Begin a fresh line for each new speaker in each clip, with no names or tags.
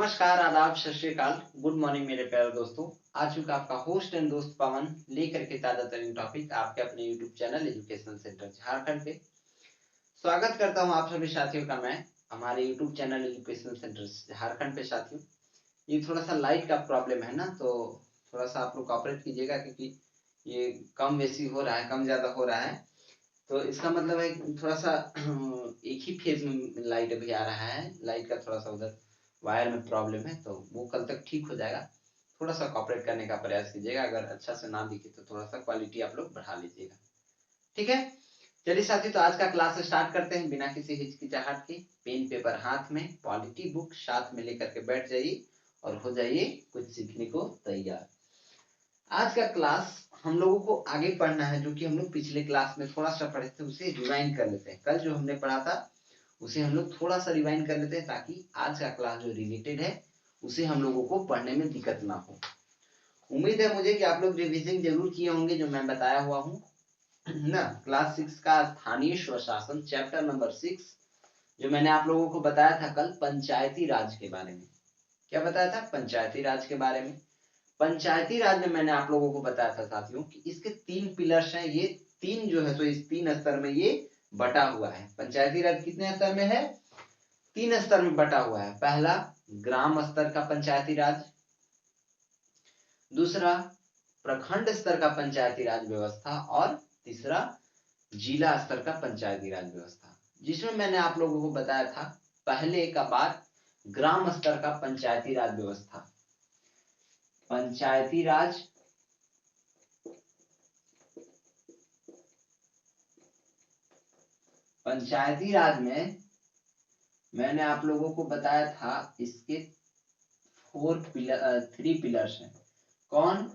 नमस्कार, आदाब, सत श्री अकाल, गुड मॉर्निंग मेरे प्यारे दोस्तों। आज चुका आपका होस्ट एंड दोस्त पवन लेकर के ताजा तरीन टॉपिक आपके अपने YouTube channel educational centre Jharkhand पे स्वागत करता हूं आप सभी साथियों का। मैं हमारे YouTube channel educational centre Jharkhand पे साथियों, ये थोड़ा सा लाइट का प्रॉब्लम है ना, तो थोड़ा सा आप लोग कॉपरेट कीजिएगा क्योंकि ये कम बेसी हो रहा है, कम ज्यादा हो रहा है। तो इसका मतलब है थोड़ा सा एक ही फेज में लाइट अभी आ रहा है। लाइट का थोड़ा सा उधर वायर में प्रॉब्लम है, तो वो कल तक ठीक हो जाएगा। थोड़ा सा कॉपरेट करने का प्रयास कीजिएगा। अगर अच्छा से ना दिखे तो थोड़ा सा क्वालिटी आप लोग बढ़ा लीजिएगा, ठीक है। चलिए साथी, तो आज का क्लास स्टार्ट करते हैं बिना किसी हिचकिचाहट के। पेन पेपर हाथ में, पॉलिटी बुक साथ में लेकर के बैठ जाइए और हो जाइए कुछ सीखने को तैयार। आज का क्लास हम लोगों को आगे पढ़ना है, जो कि हम लोग पिछले क्लास में थोड़ा सा पढ़े थे, उसे रिवाइंड कर लेते हैं। कल जो हमने पढ़ा था उसे हम लोग थोड़ा सा रिवाइंड कर लेते हैं, ताकि आज का क्लास जो रिलेटेड है उसे हम लोगों को पढ़ने में दिक्कत ना हो। उम्मीद है मुझे कि आप लोग रिविजन जरूर किए होंगे जो मैं बताया हुआ हूँ ना। क्लास 6 का स्थानीय स्वशासन चैप्टर नंबर 6, जो मैंने आप लोगों को बताया था कल, पंचायती राज के बारे में। क्या बताया था? पंचायती राज के बारे में। पंचायती राज में मैंने आप लोगों को बताया था साथियों कि इसके 3 पिलर्स हैं। ये 3 जो है तो इस 3 स्तर में ये बटा हुआ है। पंचायती राज कितने स्तर में है? 3 स्तर में बटा हुआ है। पहला ग्राम स्तर का पंचायती राज, दूसरा प्रखंड स्तर का पंचायती राज व्यवस्था, और तीसरा जिला स्तर का पंचायती राज व्यवस्था। जिसमें मैंने आप लोगों को बताया था पहले का बात, ग्राम स्तर का पंचायती राज व्यवस्था। पंचायती राज में मैंने आप लोगों को बताया था इसके 3 पिलर्स हैं। कौन?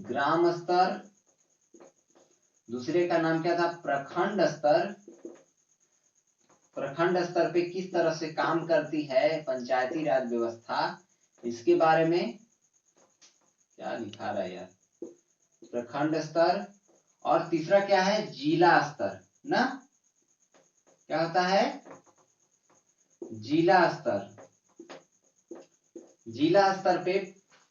ग्राम स्तर, दूसरे का नाम क्या था? प्रखंड स्तर। प्रखंड स्तर पे किस तरह से काम करती है पंचायती राज व्यवस्था, इसके बारे में क्या लिखा रहा है यार? प्रखंड स्तर। और तीसरा क्या है? जिला स्तर ना। क्या होता है? जिला स्तर। जिला स्तर पे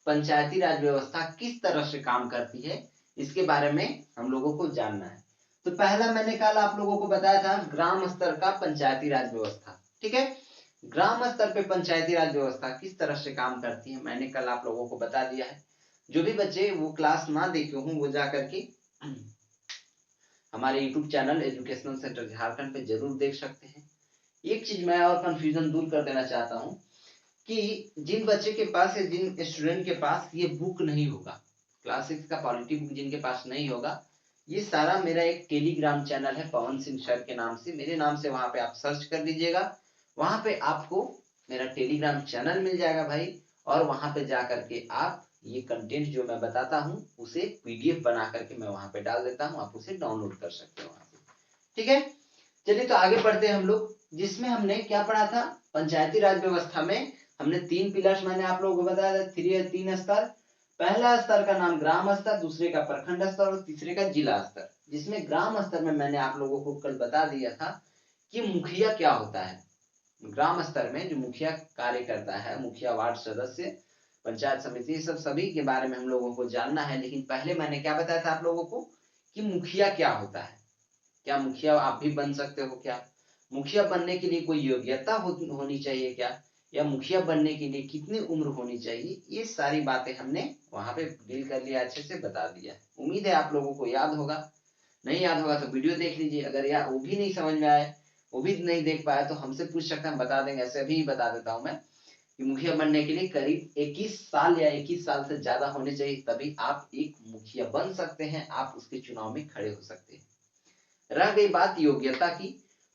पंचायती राज व्यवस्था किस तरह से काम करती है, इसके बारे में हम लोगों को जानना है। तो पहला मैंने कल आप लोगों को बताया था ग्राम स्तर का पंचायती राज व्यवस्था, ठीक है। ग्राम स्तर पे पंचायती राज व्यवस्था किस तरह से काम करती है मैंने कल आप लोगों को बता दिया है। जो भी बच्चे वो क्लास ना देखे हों वो जा करके हमारे YouTube channel educational centre Jharkhand पे जरूर देख सकते हैं। एक चीज मैं और कंफ्यूजन दूर कर देना चाहता हूँ कि जिन बच्चे के पास या जिन स्टूडेंट के पास ये बुक नहीं होगा, क्लास 6 का पॉलिटी बुक जिनके पास नहीं होगा, ये सारा मेरा एक टेलीग्राम चैनल है पवन सिंह सर के नाम से। मेरे नाम से वहां पे आप सर्च कर लीजिएगा, वहां पे आपको मेरा टेलीग्राम चैनल मिल जाएगा भाई। और वहां पे जा करके आप ये कंटेंट जो मैं बताता हूँ उसे पीडीएफ बना करके मैं वहां पे डाल देता हूँ, आप उसे डाउनलोड कर सकते हो वहां से, ठीक है। चलिए तो आगे बढ़ते हैं हम लोग, जिसमें हमने क्या पढ़ा था? पंचायती राज व्यवस्था में हमने 3 पिलर्स मैंने आप लोगों को बताया था, 3 स्तर। पहला स्तर का नाम ग्राम स्तर, दूसरे का प्रखंड स्तर और तीसरे का जिला स्तर। जिसमें ग्राम स्तर में मैंने आप लोगों को कल बता दिया था कि मुखिया क्या होता है। ग्राम स्तर में जो मुखिया कार्य करता है, मुखिया, वार्ड सदस्य, पंचायत समिति, सब सभी के बारे में हम लोगों को जानना है। लेकिन पहले मैंने क्या बताया था आप लोगों को कि मुखिया क्या होता है। क्या मुखिया आप भी बन सकते हो? क्या मुखिया बनने के लिए कोई योग्यता होनी चाहिए क्या? या मुखिया बनने के लिए कितनी उम्र होनी चाहिए? ये सारी बातें हमने वहां पे डील कर लिया, अच्छे से बता दिया। उम्मीद है आप लोगों को याद होगा। नहीं याद होगा तो वीडियो देख लीजिए। अगर यार वो भी नहीं समझ में आए, वो भी नहीं देख पाया, तो हमसे पूछ सकते हैं, बता देंगे। ऐसे भी बता देता हूं मैं कि मुखिया बनने के लिए करीब 21 साल या 21 साल से ज्यादा होने चाहिए, तभी आप एक मुखिया बन सकते हैं, आप उसके चुनाव में खड़े हो सकते हैं। रह गई बात योग्यता की,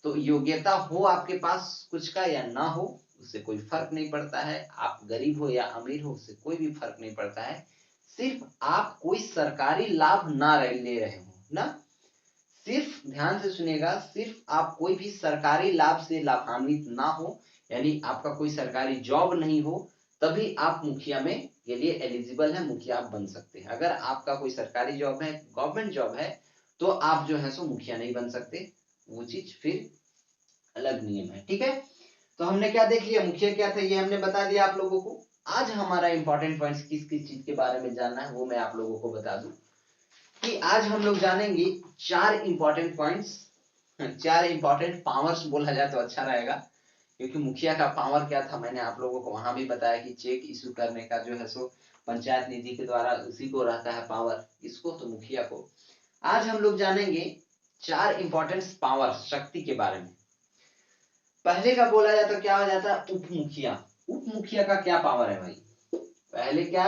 तो योग्यता हो आपके पास कुछ का या ना हो, उससे कोई फर्क नहीं पड़ता है। आप गरीब हो या अमीर हो, उससे कोई भी फर्क नहीं पड़ता है। सिर्फ आप कोई सरकारी लाभ ना ले रहे हो ना। सिर्फ ध्यान से सुनिएगा, सिर्फ आप कोई भी सरकारी लाभ से लाभान्वित ना हो, यानी आपका कोई सरकारी जॉब नहीं हो, तभी आप मुखिया में के लिए एलिजिबल है, मुखिया आप बन सकते हैं। अगर आपका कोई सरकारी जॉब है, गवर्नमेंट जॉब है, तो आप जो है सो मुखिया नहीं बन सकते। वो चीज फिर अलग नियम है, ठीक है। तो हमने क्या देख लिया, मुखिया क्या था ये हमने बता दिया आप लोगों को। आज हमारा इंपॉर्टेंट पॉइंट्स किस किस चीज के बारे में जानना है वो मैं आप लोगों को बता दूं कि आज हम लोग जानेंगे 4 इंपॉर्टेंट पॉइंट्स, 4 इंपॉर्टेंट पावर्स बोला जाए तो अच्छा रहेगा, क्योंकि मुखिया का पावर क्या था मैंने आप लोगों को वहां भी बताया कि चेक इशू करने का जो है सो पंचायत निधि के द्वारा उसी को रहता है पावर, इसको तो मुखिया को। आज हम लोग जानेंगे 4 इंपॉर्टेंट पावर शक्ति के बारे में। पहले का बोला जाता तो क्या हो जाता है, उप मुखिया। उप मुखिया का क्या पावर है भाई, पहले क्या,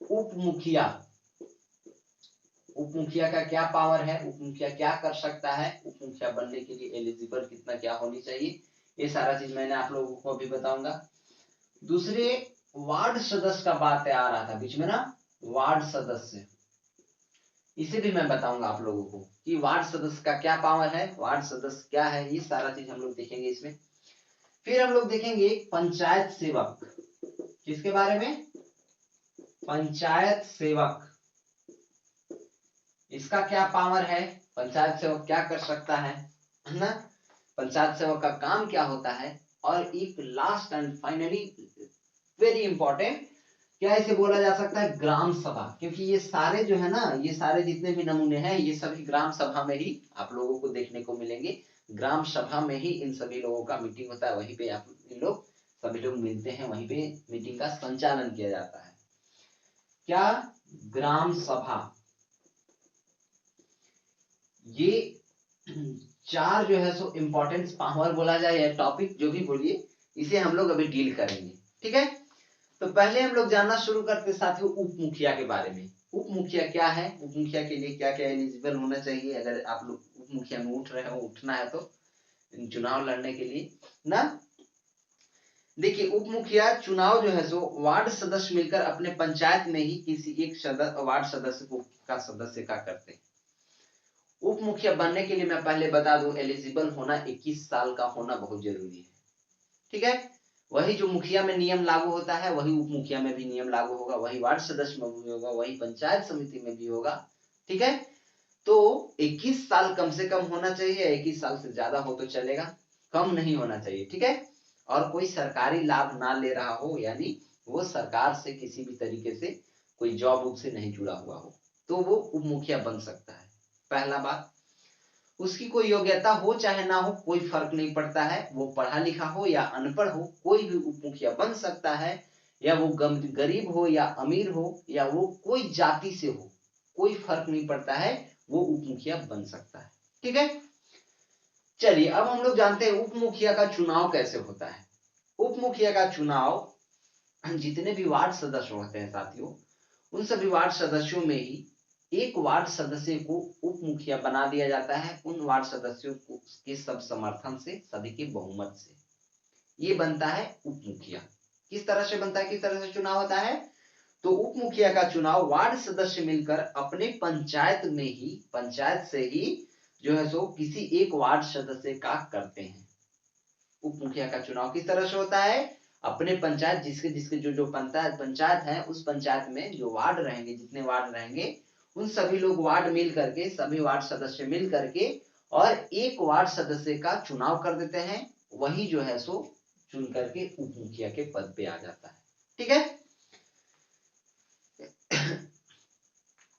उप मुखिया। उप मुखिया का क्या पावर है, उप मुखिया क्या कर सकता है, उप मुखिया बनने के लिए एलिजिबल कितना क्या होनी चाहिए, ये सारा चीज मैंने आप लोगों को अभी बताऊंगा। दूसरे वार्ड सदस्य का बात आ रहा था बीच में ना, वार्ड सदस्य, इसे भी मैं बताऊंगा आप लोगों को कि वार्ड सदस्य का क्या पावर है, वार्ड सदस्य क्या है, ये सारा चीज हम लोग देखेंगे इसमें। फिर हम लोग देखेंगे पंचायत सेवक, किसके बारे में, पंचायत सेवक, इसका क्या पावर है, पंचायत सेवक क्या कर सकता है ना, पंचायत सेवक का काम क्या होता है। और एक last and finally very important, क्या इसे बोला जा सकता है, ग्राम सभा, क्योंकि ये सारे जो है ना, ये सारे जितने भी नमूने हैं ये सभी ग्राम सभा में ही आप लोगों को देखने को मिलेंगे। ग्राम सभा में ही इन सभी लोगों का मीटिंग होता है, वहीं पे आप इन लोग सभी लोग मिलते हैं, वहीं पे मीटिंग का संचालन किया जाता है। क्या, ग्राम सभा। ये 4 जो है सो इंपॉर्टेंट पावर बोला जाए या टॉपिक जो भी बोलिए, इसे हम लोग अभी डील करेंगे, ठीक है। तो पहले हम लोग जानना शुरू करते साथियों उप मुखिया के बारे में। उप मुखिया क्या है, उप मुखिया के लिए क्या क्या एलिजिबल होना चाहिए, अगर आप लोग उप मुखिया में उठ रहे हो, उठना है तो चुनाव लड़ने के लिए ना। देखिए उप मुखिया चुनाव जो है सो वार्ड सदस्य मिलकर अपने पंचायत में ही किसी एक वार्ड सदस्य को का सदस्य का करते हैं। उप मुखिया बनने के लिए मैं पहले बता दूं एलिजिबल होना 21 साल का होना बहुत जरूरी है, ठीक है। वही जो मुखिया में नियम लागू होता है वही उप मुखिया में भी नियम लागू होगा, वही वार्ड सदस्य में भी होगा, वही पंचायत समिति में भी होगा, ठीक है। तो 21 साल कम से कम होना चाहिए, 21 साल से ज्यादा हो तो चलेगा, कम नहीं होना चाहिए, ठीक है। और कोई सरकारी लाभ ना ले रहा हो, यानी वो सरकार से किसी भी तरीके से कोई जॉब से नहीं जुड़ा हुआ हो, तो वो उप मुखिया बन सकता है। पहला बात, उसकी कोई योग्यता हो चाहे ना हो कोई फर्क नहीं पड़ता है, वो पढ़ा लिखा हो या अनपढ़ हो कोई भी उप मुखिया बन सकता है, या वो गरीब हो या अमीर हो या वो कोई जाति से हो, कोई फर्क नहीं पड़ता है, वो उप मुखिया बन सकता है, ठीक है। चलिए अब हम लोग जानते हैं उप मुखिया का चुनाव कैसे होता है। उप मुखिया का चुनाव जितने भी वार्ड सदस्य होते हैं साथियों, उन सभी वार्ड सदस्यों में ही एक वार्ड सदस्य को उप मुखिया बना दिया जाता है, उन वार्ड सदस्यों को के सब समर्थन से, सभी के बहुमत से ये बनता है उप मुखिया। किस तरह से बनता है, किस तरह से चुनाव होता है, तो उप मुखिया का चुनाव वार्ड सदस्य मिलकर अपने पंचायत में ही, पंचायत से ही जो है सो किसी एक वार्ड सदस्य का करते हैं। उप मुखिया का चुनाव किस तरह से होता है, अपने पंचायत जिसके जिसके जो जो पंचायत है उस पंचायत में जो वार्ड रहेंगे, जितने वार्ड रहेंगे उन सभी लोग वार्ड मिल करके, सभी वार्ड सदस्य मिल करके और एक वार्ड सदस्य का चुनाव कर देते हैं, वही जो है सो चुन करके उप मुखिया के पद पे आ जाता है, ठीक है।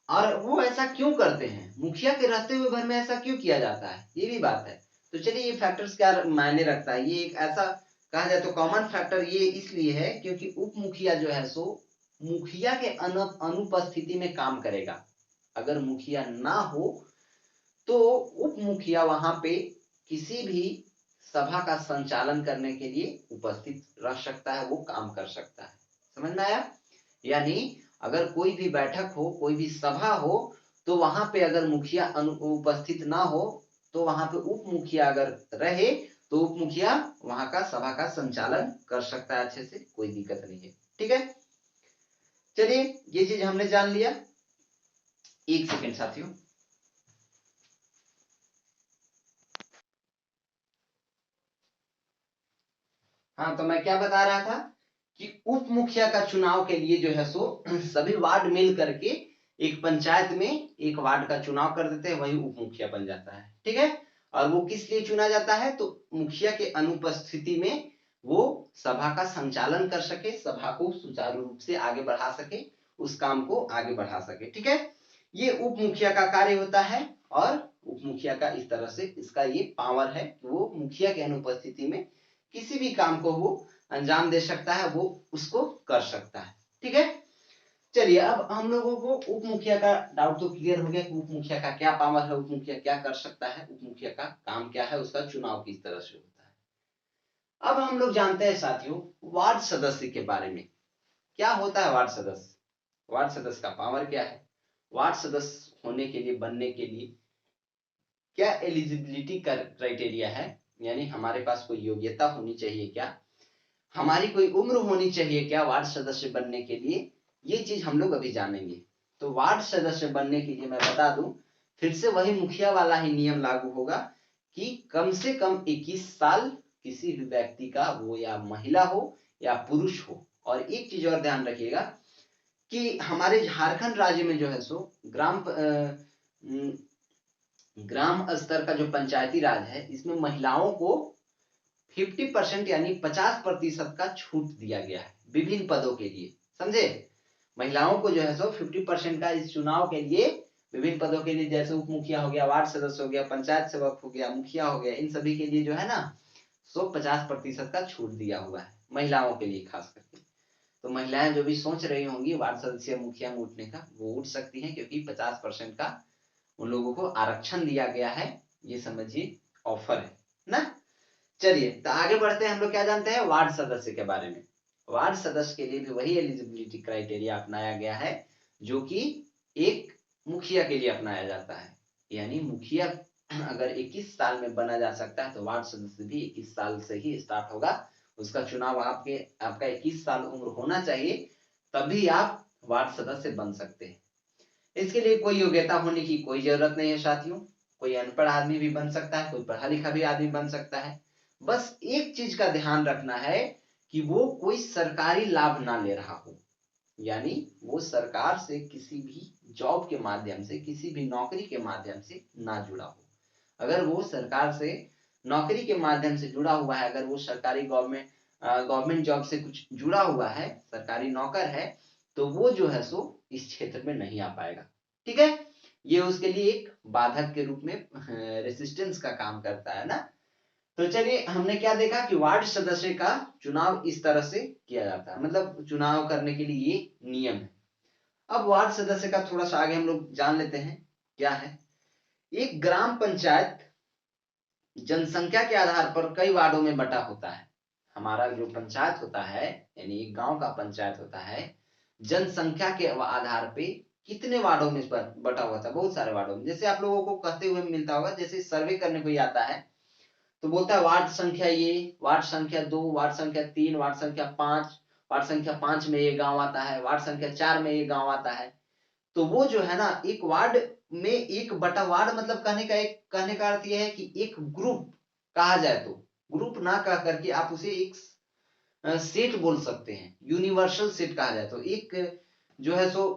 और वो ऐसा क्यों करते हैं, मुखिया के रहते हुए घर में ऐसा क्यों किया जाता है, ये भी बात है। तो चलिए ये फैक्टर्स क्या मायने रखता है, ये एक ऐसा कहा जाए तो कॉमन फैक्टर ये इसलिए है क्योंकि उप मुखिया जो है सो मुखिया के अनुपस्थिति में काम करेगा। अगर मुखिया ना हो तो उप मुखिया वहां पे किसी भी सभा का संचालन करने के लिए उपस्थित रह सकता है, वो काम कर सकता है, समझ में आया। यानी अगर कोई भी बैठक हो, कोई भी सभा हो, तो वहां पे अगर मुखिया उपस्थित ना हो तो वहां पे उप मुखिया अगर रहे तो उप मुखिया वहां का सभा का संचालन कर सकता है अच्छे से, कोई दिक्कत नहीं है, ठीक है। चलिए ये चीज हमने जान लिया। एक सेकेंड साथियों, हाँ तो मैं क्या बता रहा था कि उप मुखिया का चुनाव के लिए जो है सो सभी वार्ड मिल करके एक पंचायत में एक वार्ड का चुनाव कर देते हैं, वही उप मुखिया बन जाता है, ठीक है। और वो किस लिए चुना जाता है, तो मुखिया के अनुपस्थिति में वो सभा का संचालन कर सके, सभा को सुचारू रूप से आगे बढ़ा सके, उस काम को आगे बढ़ा सके। ठीक है, ये उप मुखिया का कार्य होता है और उप मुखिया का इस तरह से इसका ये पावर है कि वो मुखिया के अनुपस्थिति में किसी भी काम को वो अंजाम दे सकता है, वो उसको कर सकता है। ठीक है, चलिए अब हम लोगों को उप मुखिया का डाउट तो क्लियर हो गया कि उप मुखिया का क्या पावर है, उप मुखिया क्या कर सकता है, उप मुखिया का काम क्या है, उसका चुनाव किस तरह से होता है। अब हम लोग जानते हैं साथियों वार्ड सदस्य के बारे में। क्या होता है वार्ड सदस्य, वार्ड सदस्य का पावर क्या है, वार्ड सदस्य होने के लिए, बनने के लिए क्या एलिजिबिलिटी क्राइटेरिया है, यानी हमारे पास कोई योग्यता होनी चाहिए क्या, हमारी कोई उम्र होनी चाहिए क्या वार्ड सदस्य बनने के लिए, ये चीज हम लोग अभी जानेंगे। तो वार्ड सदस्य बनने के लिए मैं बता दूं, फिर से वही मुखिया वाला ही नियम लागू होगा कि कम से कम 21 साल किसी भी व्यक्ति का, वो या महिला हो या पुरुष हो। और एक चीज और ध्यान रखिएगा कि हमारे झारखंड राज्य में जो है सो ग्राम स्तर का जो पंचायती राज है, इसमें महिलाओं को 50% यानी 50% का छूट दिया गया है विभिन्न पदों के लिए। समझे, महिलाओं को जो है सो 50% का इस चुनाव के लिए विभिन्न पदों के लिए, जैसे उप मुखिया हो गया, वार्ड सदस्य हो गया, पंचायत सेवक हो गया, मुखिया हो गया, इन सभी के लिए जो है ना सो 50% का छूट दिया हुआ है महिलाओं के लिए खास करके। तो महिलाएं जो भी सोच रही होंगी वार्ड सदस्य मुखिया में उठने का, वो उठ सकती हैं क्योंकि 50% का उन लोगों को आरक्षण दिया गया है, ये समझिए ऑफर है ना। चलिए तो आगे बढ़ते हैं, हम लोग क्या जानते हैं वार्ड सदस्य के बारे में। वार्ड सदस्य के लिए भी वही एलिजिबिलिटी क्राइटेरिया अपनाया गया है जो कि एक मुखिया के लिए अपनाया जाता है, यानी मुखिया अगर 21 साल में बना जा सकता है तो वार्ड सदस्य भी 21 साल से ही स्टार्ट होगा, उसका चुनाव आपका 21 साल उम्र होना चाहिए, तभी आप वार्ड सदस्य बन सकते हैं। इसके लिए कोई योग्यता होने की कोई जरूरत नहीं है साथियों, कोई अनपढ़ आदमी भी बन सकता है, कोई पढ़ा लिखा भी आदमी बन सकता है। बस एक चीज का ध्यान रखना है कि वो कोई सरकारी लाभ ना ले रहा हो, यानी वो सरकार से किसी भी जॉब के माध्यम से, किसी भी नौकरी के माध्यम से ना जुड़ा हो। अगर वो सरकार से नौकरी के माध्यम से जुड़ा हुआ है, अगर वो सरकारी गवर्नमेंट जॉब से कुछ जुड़ा हुआ है, सरकारी नौकर है, तो वो जो है सो इस क्षेत्र में नहीं आ पाएगा। ठीक है, ये उसके लिए एक बाधक के रूप में रेसिस्टेंस का काम करता है ना। तो चलिए हमने क्या देखा कि वार्ड सदस्य का चुनाव इस तरह से किया जाता है, मतलब चुनाव करने के लिए ये नियम है। अब वार्ड सदस्य का थोड़ा सा आगे हम लोग जान लेते हैं क्या है। एक ग्राम पंचायत जनसंख्या के आधार पर कई वार्डों में बटा होता है। हमारा जो पंचायत होता है, यानी एक गांव का पंचायत होता है, जनसंख्या के आधार पे कितने वार्डों में बटा हुआ था, बहुत सारे वार्डों में। जैसे आप लोगों को कहते हुए मिलता होगा, जैसे सर्वे करने कोई आता है तो बोलता है वार्ड संख्या ये, वार्ड संख्या 2, वार्ड संख्या 3, वार्ड संख्या 5, वार्ड संख्या 5 में ये गांव आता है, वार्ड संख्या 4 में ये गांव आता है। तो वो जो है ना एक वार्ड में एक बटा वार्ड, मतलब कहने का अर्थ यह है कि एक ग्रुप कहा जाए तो, ग्रुप ना कह करके आप उसे एक सेट बोल सकते हैं, यूनिवर्सल सेट कहा जाए तो। एक जो है सो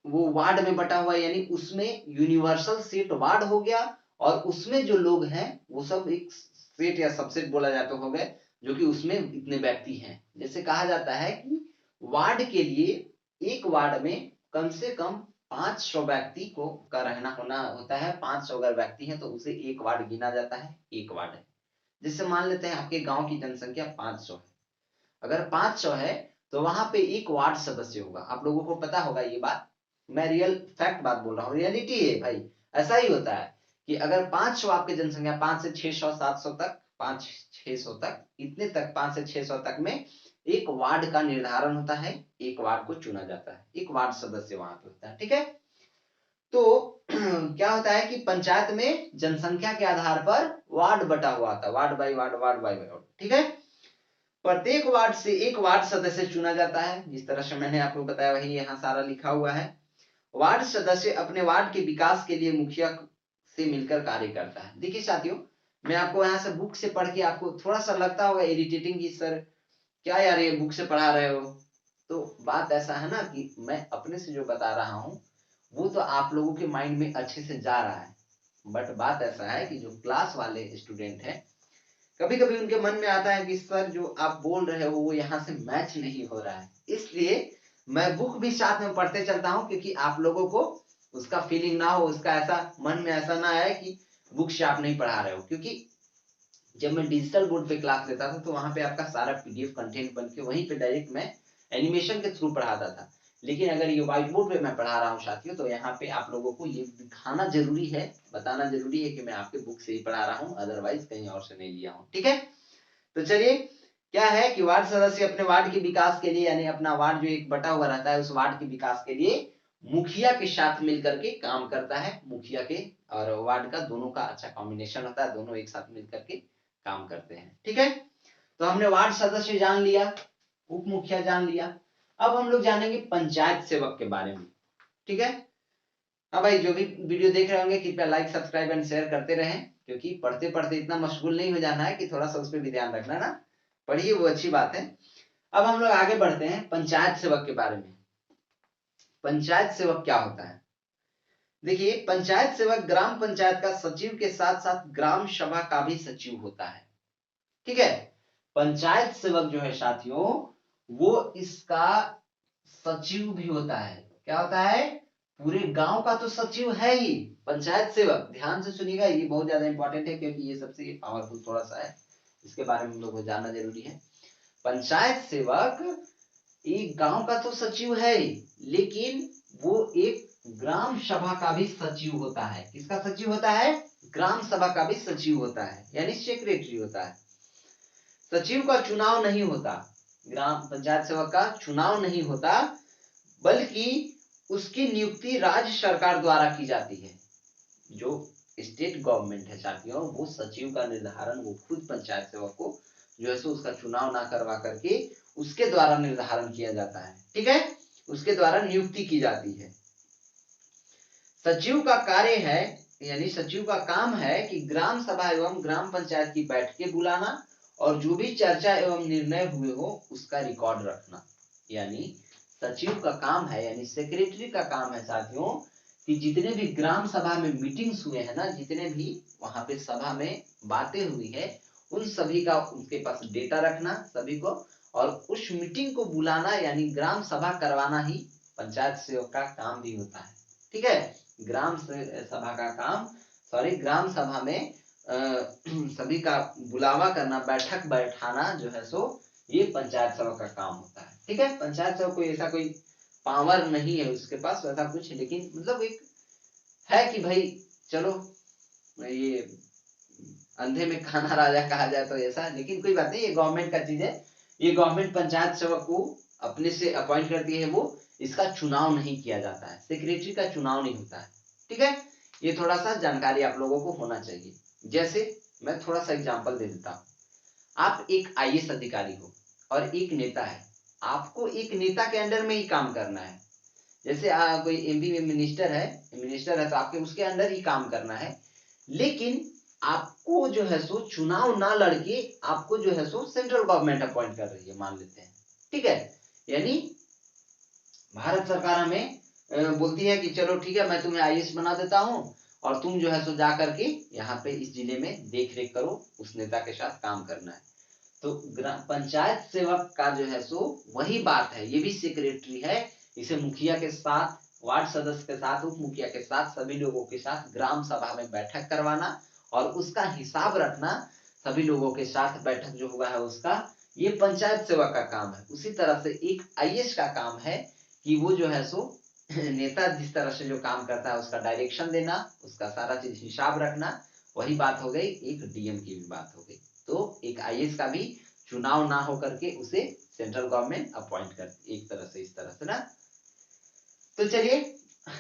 वो वार्ड में बटा हुआ, यानी उसमें यूनिवर्सल सेट वार्ड हो गया, और उसमें जो लोग हैं वो सब एक सेट या सबसेट बोला जाता हो गए, जो कि उसमें इतने व्यक्ति हैं। जैसे कहा जाता है कि वार्ड के लिए एक वार्ड में कम से कम 500 व्यक्ति को का रहना होना होता है। 500 अगर व्यक्ति हैं तो उसे एक वार्ड गिना जाता है, एक वार्ड है। जैसे मान लेते हैं आपके गांव की जनसंख्या 500 है, अगर 500 है तो वहां पे एक वार्ड सदस्य होगा। आप लोगों को पता होगा ये बात, मैं रियल फैक्ट बात बोल रहा हूँ, रियलिटी है भाई, ऐसा ही होता है कि अगर 500 आपकी जनसंख्या, 5 से 600 700 तक, 500-600 तक, इतने तक 5 से 600 तक में एक वार्ड का निर्धारण होता है, एक वार्ड को चुना जाता है, एक वार्ड सदस्य वहां पे होता है। ठीक है, तो क्या होता है कि पंचायत में जनसंख्या के आधार पर वार्ड बटा हुआ था, ward by ward, ward by ward. ठीक है, प्रत्येक वार्ड से एक वार्ड सदस्य चुना जाता है, जिस तरह से मैंने आपको बताया वही यहाँ सारा लिखा हुआ है। वार्ड सदस्य अपने वार्ड के विकास के लिए मुखिया से मिलकर कार्य करता है। देखिए साथियों, मैं आपको यहाँ से बुक से पढ़ के, आपको थोड़ा सा लगता होगा इरिटेटिंग कि सर क्या यार ये बुक से पढ़ा रहे हो, तो बात ऐसा है ना कि मैं अपने से जो बता रहा हूँ वो तो आप लोगों के माइंड में अच्छे से जा रहा है, बट बात ऐसा है कि जो क्लास वाले स्टूडेंट हैं, कभी कभी उनके मन में आता है कि सर जो आप बोल रहे हो वो यहाँ से मैच नहीं हो रहा है, इसलिए मैं बुक भी साथ में पढ़ते चलता हूँ, क्योंकि आप लोगों को उसका फीलिंग ना हो, उसका ऐसा मन में ऐसा ना आए कि बुक से आप नहीं पढ़ा रहे हो। क्योंकि जब मैं डिजिटल बोर्ड पे क्लास लेता था तो वहां पे आपका सारा पीडीएफ कंटेंट बन के वहीं पे डायरेक्ट मैं एनिमेशन के थ्रू पढ़ाता था। लेकिन अगर ये व्हाइट बोर्ड पे मैं पढ़ा रहा हूँ साथियों, तो यहाँ पे आप लोगों को ये दिखाना जरूरी है, बताना जरूरी है कि मैं आपके बुक से ही पढ़ा रहा हूँ, अदरवाइज कहीं और से नहीं लिया हूँ। ठीक है, तो चलिए, क्या है कि वार्ड सदस्य अपने वार्ड के विकास के लिए, यानी अपना वार्ड जो एक बटा हुआ रहता है उस वार्ड के विकास के लिए मुखिया के साथ मिलकर के काम करता है। मुखिया के और वार्ड का दोनों का अच्छा कॉम्बिनेशन होता है, दोनों एक साथ मिलकर के काम करते हैं। ठीक है, तो हमने वार्ड सदस्य जान लिया, उप मुखिया जान लिया। अब हम लोग जानेंगे पंचायत सेवक के बारे में। ठीक है, हाँ भाई, जो भी वीडियो देख रहे होंगे कृपया लाइक सब्सक्राइब एंड शेयर करते रहें, क्योंकि पढ़ते पढ़ते इतना मशगूल नहीं हो जाना है कि थोड़ा सा उस पर भी ध्यान रखना ना। पढ़िए, वो अच्छी बात है। अब हम लोग आगे बढ़ते हैं पंचायत सेवक के बारे में। पंचायत सेवक क्या होता है? देखिए, पंचायत सेवक ग्राम पंचायत का सचिव के साथ साथ ग्राम सभा का भी सचिव होता है। ठीक है, पंचायत सेवक जो है साथियों, वो इसका सचिव भी होता है। क्या होता है? पूरे गांव का तो सचिव है ही पंचायत सेवक। ध्यान से सुनिएगा, ये बहुत ज्यादा इंपॉर्टेंट है, क्योंकि ये सबसे पावरफुल थोड़ा सा है, इसके बारे में हम लोग को जानना जरूरी है। पंचायत सेवक एक गांव का तो सचिव है ही, लेकिन वो एक ग्राम सभा का भी सचिव होता है। किसका सचिव होता है? ग्राम सभा का भी सचिव होता है, यानी सेक्रेटरी होता है। सचिव का चुनाव नहीं होता, ग्राम पंचायत सेवक का चुनाव नहीं होता, बल्कि उसकी नियुक्ति राज्य सरकार द्वारा की जाती है। जो स्टेट गवर्नमेंट है साथियों, वो सचिव का निर्धारण वो खुद पंचायत सेवक को जो है सो उसका चुनाव ना करवा करके उसके द्वारा निर्धारण किया जाता है। ठीक है, उसके द्वारा नियुक्ति की जाती है। सचिव का कार्य है, यानी सचिव का काम है कि ग्राम सभा एवं ग्राम पंचायत की बैठकें बुलाना और जो भी चर्चा एवं निर्णय हुए हो उसका रिकॉर्ड रखना। यानी सचिव का काम है, यानी सेक्रेटरी का काम है साथियों, कि जितने भी ग्राम सभा में मीटिंग्स हुए हैं ना, जितने भी वहां पे सभा में बातें हुई है, उन सभी का उनके पास डेटा रखना सभी को, और उस मीटिंग को बुलाना यानी ग्राम सभा करवाना ही पंचायत सेवक का काम भी होता है। ठीक है, ग्राम सभा का काम, सॉरी, ग्राम सभा में सभी का बुलावा करना, बैठक बैठाना जो है सो ये पंचायत सेवक का काम होता है। ठीक है, पंचायत सेवक कोई ऐसा कोई पावर नहीं है उसके पास वैसा कुछ, लेकिन मतलब एक है कि भाई चलो, ये अंधे में खाना राजा कहा जाए तो ऐसा, लेकिन कोई बात नहीं, ये गवर्नमेंट का चीज है। ये गवर्नमेंट पंचायत सेवक को अपने से अपॉइंट करती है, वो इसका चुनाव नहीं किया जाता है, सेक्रेटरी का चुनाव नहीं होता है। ठीक है, ये थोड़ा सा जानकारी आप लोगों को होना चाहिए। जैसे मैं थोड़ा सा एग्जांपल दे देता हूँ। आप एक आईएएस अधिकारी हो और एक नेता है, आपको एक नेता के अंडर में ही काम करना है। जैसे कोई एमपी मिनिस्टर है तो आपके उसके अंदर ही काम करना है, लेकिन आपको जो है सो चुनाव ना लड़के आपको जो है सो सेंट्रल गवर्नमेंट अपॉइंट कर रही है, मान लेते हैं। ठीक है, यानी भारत सरकार हमें बोलती है कि चलो ठीक है, मैं तुम्हें आईएएस बना देता हूं और तुम जो है सो जा करके यहाँ पे इस जिले में देख रेख करो, उस नेता के साथ काम करना है। तो पंचायत सेवक का जो है सो वही बात है, ये भी सेक्रेटरी है। इसे मुखिया के साथ, वार्ड सदस्य के साथ, उप मुखिया के साथ, सभी लोगों के साथ ग्राम सभा में बैठक करवाना और उसका हिसाब रखना, सभी लोगों के साथ बैठक जो हुआ है उसका, ये पंचायत सेवक का काम है। उसी तरह से एक आईएएस का काम है कि वो जो है सो नेता जिस तरह से जो काम करता है उसका डायरेक्शन देना, उसका सारा चीज हिसाब रखना। वही बात हो गई, एक डीएम की भी बात हो गई। तो एक आईएएस का भी चुनाव ना हो करके उसे सेंट्रल गवर्नमेंट अपॉइंट करती, एक तरह से, इस तरह से ना। तो चलिए,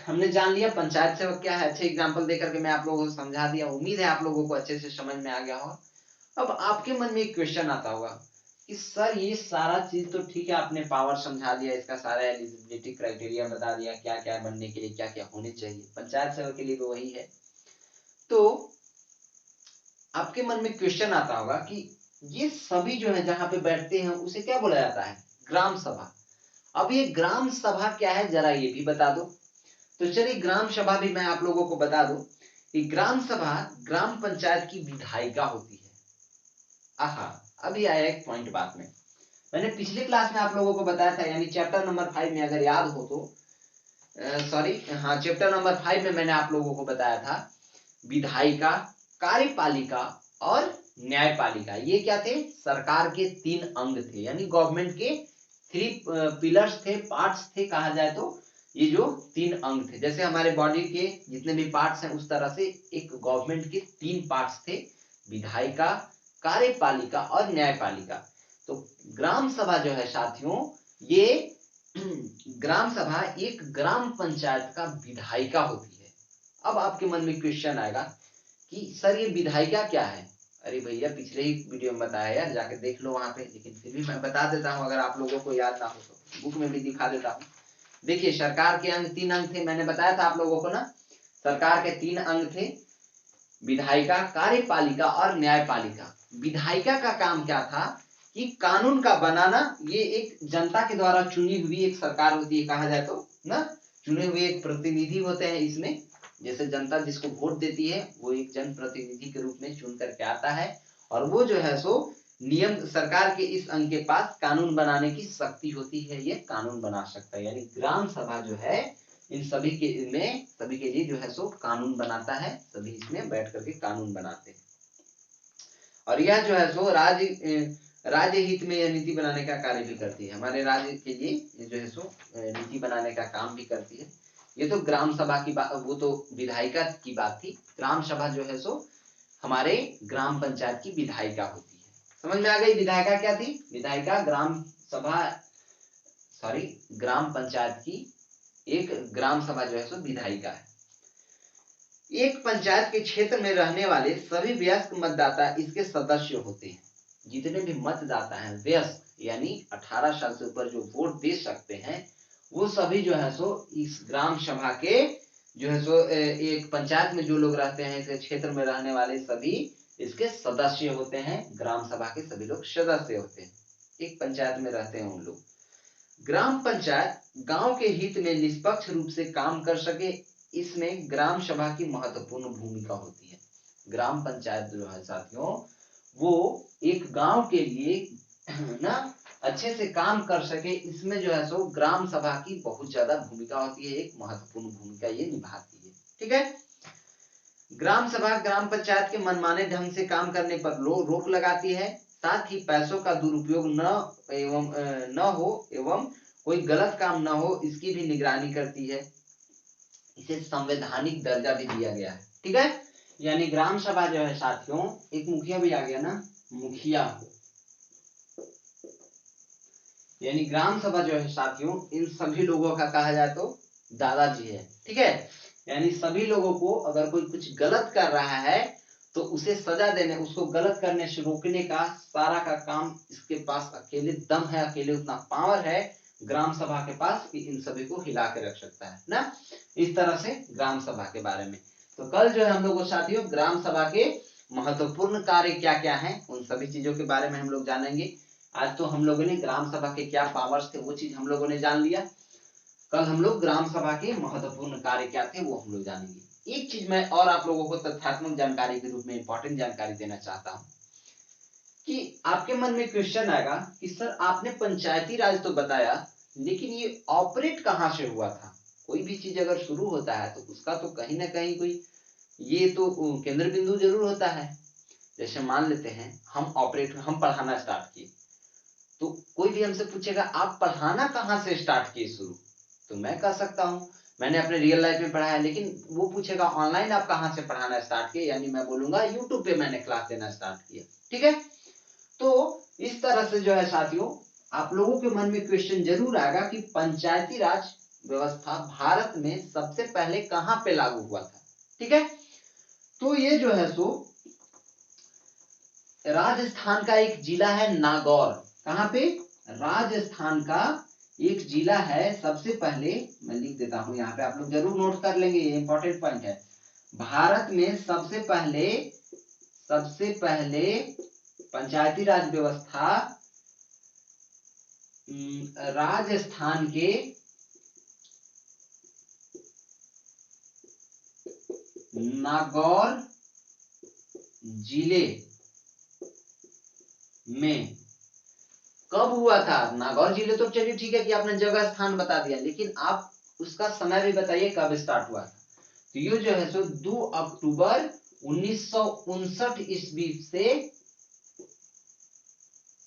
हमने जान लिया पंचायत सेवक क्या है, अच्छे एग्जांपल देकर के मैं आप लोगों को समझा दिया। उम्मीद है आप लोगों को अच्छे से समझ में आ गया हो। अब आपके मन में एक क्वेश्चन आता होगा कि सर ये सारा चीज तो ठीक है, आपने पावर समझा दिया, इसका सारा एलिजिबिलिटी क्राइटेरिया बता दिया, क्या क्या बनने के लिए क्या क्या होने चाहिए, पंचायत सेवक के लिए तो वही है। तो आपके मन में क्वेश्चन आता होगा कि ये सभी जो है जहां पे बैठते हैं उसे क्या बोला जाता है? ग्राम सभा। अब ये ग्राम सभा क्या है जरा ये भी बता दो। तो चलिए, ग्राम सभा भी मैं आप लोगों को बता दूं कि ग्राम सभा ग्राम पंचायत की विधायिका होती है। आहा, अभी आया एक पॉइंट बात में। मैंने पिछले क्लास में आप लोगों को बताया था, यानी चैप्टर नंबर 5 में अगर याद हो तो, चैप्टर नंबर 5 में मैंने आप लोगों को बताया था विधायिका, कार्यपालिका और न्यायपालिका, ये क्या थे? सरकार के 3 अंग थे, यानी गवर्नमेंट के 3 पिलर्स थे, पार्ट्स थे कहा जाए तो। ये जो 3 अंग थे, जैसे हमारे बॉडी के जितने भी पार्ट्स हैं उस तरह से एक गवर्नमेंट के 3 पार्ट्स थे, विधायिका, कार्यपालिका और न्यायपालिका। तो ग्राम सभा जो है साथियों, ये ग्राम सभा एक ग्राम पंचायत का विधायिका होती है। अब आपके मन में क्वेश्चन आएगा कि सर ये विधायिका क्या है? अरे भैया पिछले ही वीडियो में बताया यार, जाके देख लो वहां पे, लेकिन फिर भी मैं बता देता हूँ, अगर आप लोगों को याद ना हो तो बुक में भी दिखा देता हूँ। देखिए, सरकार के अंग 3 अंग थे, मैंने बताया था आप लोगों को ना, सरकार के 3 अंग थे, विधायिका, कार्यपालिका और न्यायपालिका। विधायिका का काम क्या था कि कानून का बनाना, ये एक जनता के द्वारा चुनी हुई एक सरकार होती है कहा जाए तो ना, चुने हुए एक प्रतिनिधि होते हैं इसमें, जैसे जनता जिसको वोट देती है वो एक जन प्रतिनिधि के रूप में चुन करके आता है, और वो जो है सो नियम, सरकार के इस अंग के पास कानून बनाने की शक्ति होती है, ये कानून बना सकता है। यानी ग्राम सभा जो है इन सभी के लिए जो है सो कानून बनाता है, सभी इसमें बैठ करके कानून बनाते हैं। और यह जो है सो राज्य हित में यह नीति बनाने का कार्य भी करती है, हमारे राज्य के लिए जो है सो नीति बनाने का काम भी करती है। ये तो ग्राम सभा की बात, वो तो विधायिका की बात थी। ग्राम सभा जो है सो हमारे ग्राम पंचायत की विधायिका होती है। समझ में आ गई विधायिका क्या थी? विधायिका ग्राम पंचायत की एक ग्राम सभा जो है सो विधायिका है। एक पंचायत के क्षेत्र में रहने वाले सभी वयस्क मतदाता इसके सदस्य होते हैं। जितने भी मतदाता हैं वयस्क, यानी 18 साल से ऊपर जो वोट दे सकते हैं, वो सभी जो है सो इस ग्राम सभा के जो है सो एक पंचायत में जो लोग रहते हैं, इस क्षेत्र में रहने वाले सभी इसके सदस्य होते हैं। ग्राम सभा के सभी लोग सदस्य होते हैं, एक पंचायत में रहते हैं उन लोग। ग्राम पंचायत गांव के हित में निष्पक्ष रूप से काम कर सके, इसमें ग्राम सभा की महत्वपूर्ण भूमिका होती है। ग्राम पंचायत जो है साथियों, वो एक गांव के लिए ना अच्छे से काम कर सके, इसमें जो है सो ग्राम सभा की बहुत ज्यादा भूमिका होती है, एक महत्वपूर्ण भूमिका ये निभाती है। ठीक है। ग्राम सभा ग्राम पंचायत के मनमाने ढंग से काम करने पर रोक लगाती है, साथ ही पैसों का दुरुपयोग न हो एवं कोई गलत काम न हो, इसकी भी निगरानी करती है। इसे संवैधानिक दर्जा भी दिया गया है। ठीक है। यानी ग्राम सभा जो है साथियों, एक मुखिया भी आ गया ना, मुखिया, यानी ग्राम सभा जो है साथियों, इन सभी लोगों का कहा जाए तो दादाजी है। ठीक है। यानी सभी लोगों को अगर कोई कुछ गलत कर रहा है तो उसे सजा देने, उसको गलत करने से रोकने का सारा का काम इसके पास अकेले दम है, अकेले उतना पावर है ग्राम सभा के पास कि इन सभी को हिला के रख सकता है ना। इस तरह से ग्राम सभा के बारे में। तो कल जो है हम लोग साथियों ग्राम सभा के महत्वपूर्ण कार्य क्या क्या है, उन सभी चीजों के बारे में हम लोग जानेंगे। आज तो हम लोगों ने ग्राम सभा के क्या पावर्स थे वो चीज हम लोगों ने जान लिया। कल हम लोग ग्राम सभा के महत्वपूर्ण कार्य क्या थे वो हम लोग जानेंगे। एक चीज मैं और आप लोगों को तथ्यात्मक जानकारी के रूप में इंपॉर्टेंट जानकारी देना चाहता हूं कि आपके मन में क्वेश्चन आएगा कि सर आपने पंचायती राज तो बताया, लेकिन ये ऑपरेट कहां से हुआ था? कोई भी चीज अगर शुरू होता है तो उसका तो कहीं ना कहीं कोई ये तो केंद्र बिंदु जरूर होता है। जैसे मान लेते हैं हम पढ़ाना स्टार्ट किए, तो कोई भी हमसे पूछेगा आप पढ़ाना कहां से स्टार्ट किए शुरू, तो मैं कह सकता हूं मैंने अपने रियल लाइफ में पढ़ा है। लेकिन वो पूछेगा ऑनलाइन आप कहां से पढ़ाना स्टार्ट किए, यानी मैं बोलूंगा यूट्यूब पे मैंने क्लास देना स्टार्ट किया। ठीक है। तो इस तरह से जो है साथियों, आप लोगों के मन में क्वेश्चन जरूर आएगा कि पंचायती राज व्यवस्था भारत में सबसे पहले कहां पे लागू हुआ था। ठीक है। तो ये जो है सो राजस्थान का एक जिला है नागौर। कहां पे? राजस्थान का एक जिला है। सबसे पहले मैं लिख देता हूं यहाँ पे, आप लोग जरूर नोट कर लेंगे, ये इंपॉर्टेंट पॉइंट है। भारत में सबसे पहले पंचायती राज व्यवस्था राजस्थान के नागौर जिले में कब हुआ था। नागौर जिले तो चलिए ठीक है कि आपने जगह स्थान बता दिया, लेकिन आप उसका समय भी बताइए कब स्टार्ट हुआ था। तो ये जो है सो 2 अक्टूबर 1959 ईस्वी से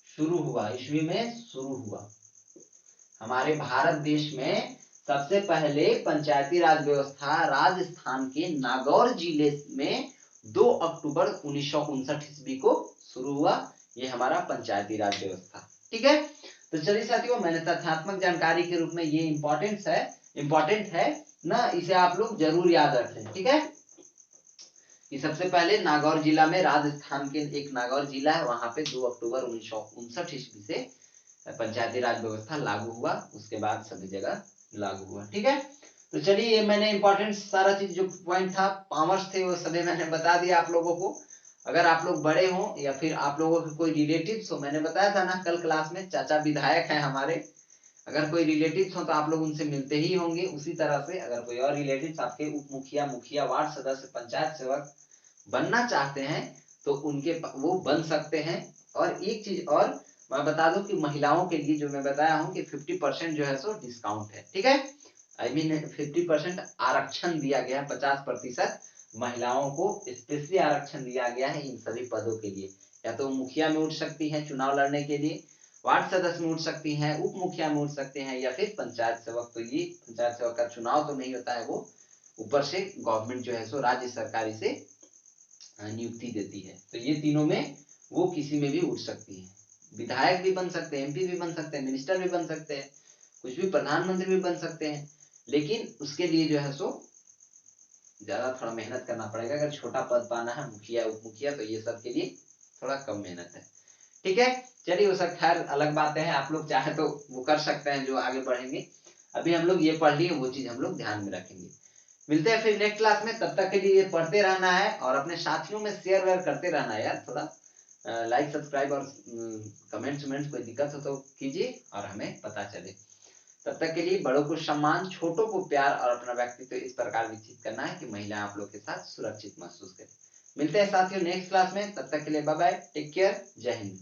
शुरू हुआ, ईस्वी में शुरू हुआ। हमारे भारत देश में सबसे पहले पंचायती राज व्यवस्था राजस्थान के नागौर जिले में 2 अक्टूबर 1959 ईस्वी को शुरू हुआ। ये हमारा पंचायती राज व्यवस्था, ठीक है। तो चलिए साथियों, मैंने तथ्यात्मक जानकारी के रूप में ये इंपॉर्टेंट है ना, इसे आप लोग जरूर याद रखें, ठीक है। कि सबसे पहले नागौर जिला में, राजस्थान के एक नागौर जिला है, वहां पे 2 अक्टूबर 1959 ईस्वी से पंचायती राज व्यवस्था लागू हुआ। उसके बाद सभी जगह लागू हुआ, ठीक है। तो चलिए, ये मैंने इंपॉर्टेंट सारा चीज जो पॉइंट था, पावर्स थे, वो सभी मैंने बता दिया आप लोगों को। अगर आप लोग बड़े हो या फिर आप लोगों के कोई रिलेटिव्स हो, मैंने बताया था ना कल क्लास में, चाचा विधायक हैं हमारे, अगर कोई रिलेटिव्स हो तो आप लोग उनसे मिलते ही होंगे। उसी तरह से अगर कोई और रिलेटिव्स आपके उप मुखिया, मुखिया, वार्ड सदस्य, पंचायत सेवक बनना चाहते हैं तो उनके वो बन सकते हैं। और एक चीज और मैं बता दूं कि महिलाओं के लिए जो मैं बताया हूं कि 50% जो है सो डिस्काउंट है, ठीक है। आई मीन 50% आरक्षण दिया गया है, 50% महिलाओं को स्पेशली आरक्षण दिया गया है इन सभी पदों के लिए। या तो मुखिया में उठ सकती है चुनाव लड़ने के लिए, वार्ड सदस्य में उठ सकती हैं, उप मुखिया में उठ सकते हैं, या फिर पंचायत सेवक। तो ये पंचायत सेवक का चुनाव तो नहीं होता है, वो ऊपर से गवर्नमेंट जो है सो राज्य सरकारी से नियुक्ति देती है। तो ये तीनों में वो किसी में भी उठ सकती है। विधायक भी बन सकते हैं, एमपी भी बन सकते हैं, मिनिस्टर भी बन सकते हैं, कुछ भी, प्रधानमंत्री भी बन सकते हैं। लेकिन उसके लिए जो है सो ज्यादा थोड़ा मेहनत करना पड़ेगा। अगर छोटा पद पाना है, मुखिया, उप मुखिया, तो ये सब के लिए थोड़ा कम मेहनत है, ठीक है। चलिए, वो सब खैर अलग बातें हैं, आप लोग चाहे तो वो कर सकते हैं जो आगे बढ़ेंगे। अभी हम लोग ये पढ़ लिए, वो चीज हम लोग ध्यान में रखेंगे। मिलते हैं फिर नेक्स्ट क्लास में, तब तक के लिए पढ़ते रहना है और अपने साथियों में शेयर वेयर करते रहना है यार। थोड़ा लाइक, सब्सक्राइब और कमेंट्स कोई दिक्कत हो तो कीजिए और हमें पता चले। तब तक के लिए बड़ों को सम्मान, छोटों को प्यार और अपना व्यक्तित्व इस प्रकार विकसित करना है कि महिला आप लोग के साथ सुरक्षित महसूस करें। मिलते हैं साथियों नेक्स्ट क्लास में, तब तक के लिए बाय बाय, टेक केयर, जय हिंद।